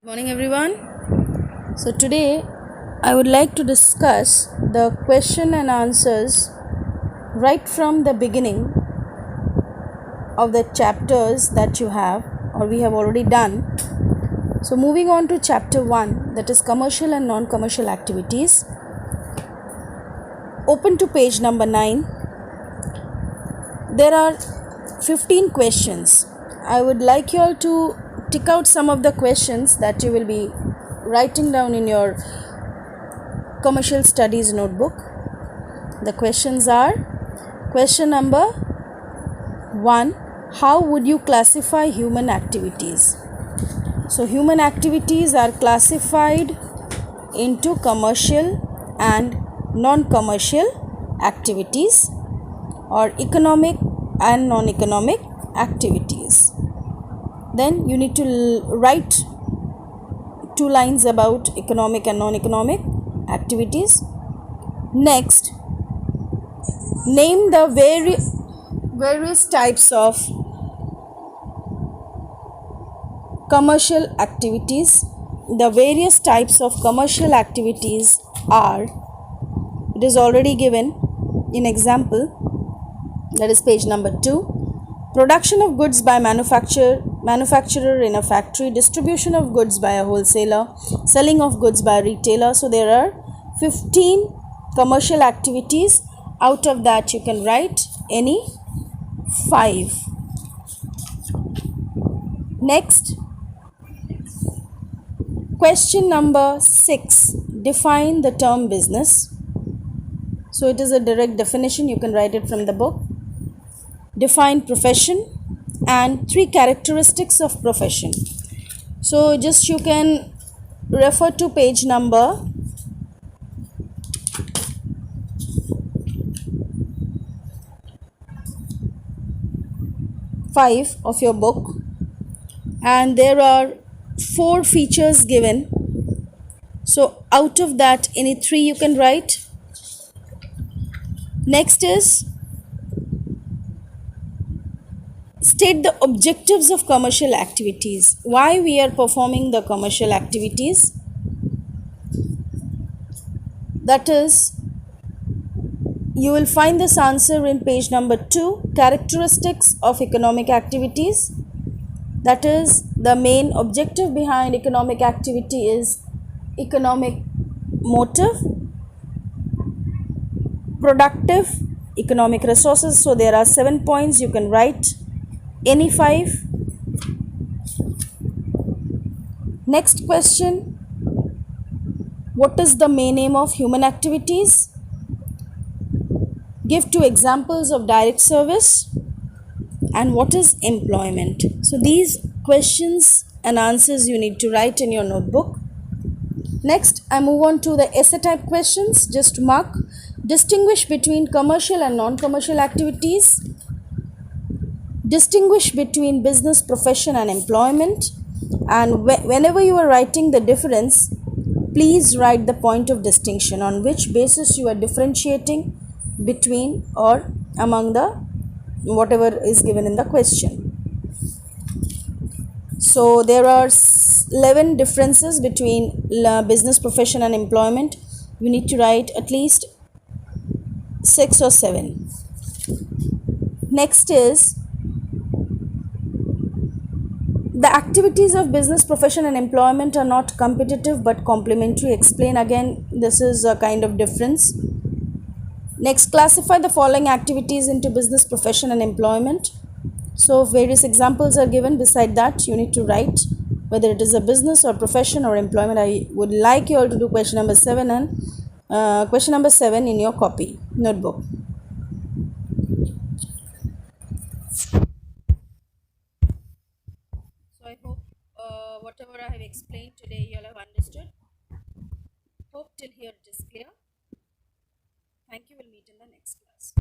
Morning everyone. So today I would like to discuss the question and answers right from the beginning of the chapters that you have or we have already done. So moving on to chapter 1, that is commercial and non-commercial activities. Open to page number 9. There are 15 questions. I would like you all to tick out some of the questions that you will be writing down in your commercial studies notebook. The questions are: question number 1, how would you classify human activities? So human activities are classified into commercial and non-commercial activities or economic and non-economic activities. Then you need to write 2 lines about economic and non-economic activities. Next, name the various types of commercial activities. The various types of commercial activities are, it is already given in example, that is page number 2. Production of goods by manufacturer in a factory, distribution of goods by a wholesaler, selling of goods by a retailer. So there are 15 commercial activities. Out of that you can write any 5. Next, question number 6, define the term business. So it is a direct definition, you can write it from the book. Define profession and 3 characteristics of profession. So just you can refer to page number 5 of your book, and there are 4 features given. So out of that any 3 you can write. Next is, state the objectives of commercial activities. Why we are performing the commercial activities? That is, you will find this answer in page number 2, characteristics of economic activities. That is, the main objective behind economic activity is economic motive, productive, economic resources. So there are 7 points, you can write any 5. Next question, what is the main aim of human activities? Give 2 examples of direct service, and what is employment? So these questions and answers you need to write in your notebook. Next, I move on to the essay type questions. Just mark, distinguish between commercial and non-commercial activities. Distinguish between business, profession and employment. And whenever you are writing the difference, please write the point of distinction, on which basis you are differentiating between or among the whatever is given in the question. So there are 11 differences between business, profession and employment. You need to write at least 6 or 7. Next is, the activities of business, profession and employment are not competitive but complementary. Explain again, this is a kind of difference. Next, classify the following activities into business, profession and employment. So various examples are given. Beside that you need to write whether it is a business or profession or employment. I would like you all to do question number 7 and question number 7 in your copy notebook. So I hope whatever I have explained today you all have understood. Hope till here it is clear. Thank you. We'll meet in the next class.